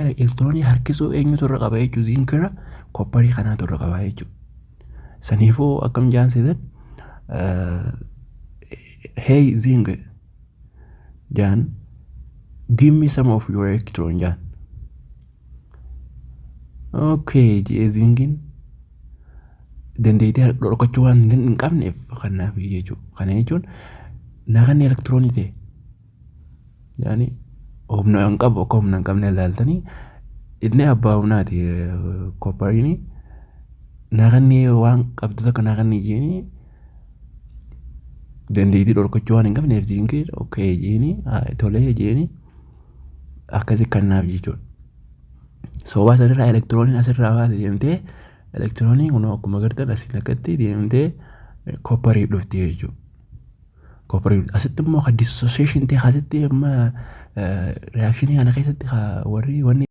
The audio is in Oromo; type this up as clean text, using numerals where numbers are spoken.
elektiroonii harkisuu eenyutu irra qaba jechuudha ziinkirra kopparii kanaatu irra qaba jechuudha. Saniifuu akkam jaansisan hey zinc jaan give me some of your electron jaan. Okay jee zinkin dandeettii dhorkachuu waan hin qabneef kanaaf jechuudha. Kana jechuun naaqanni elektiroonii ta'e yaani humna hin qabu akka humna hin qabne ilaaltanii inni abbaa humnaati koppariin naaqanni waan qabdu takka naaqanni jeeni dandeettii dhorkachuu waan hin qabneef zinkii okay jeeni tolee jeeni akkasii kanaaf jechuudha. Soobaa sanirraa elektirooniin asirraa baate deemtee elektirooniin kun akkuma agartan asii lakkatti deemtee kopparii dhufti jechuudha. Kopparii asitti immoo dissociation ta'e asitti amma reakshinii kana keessatti warri wanni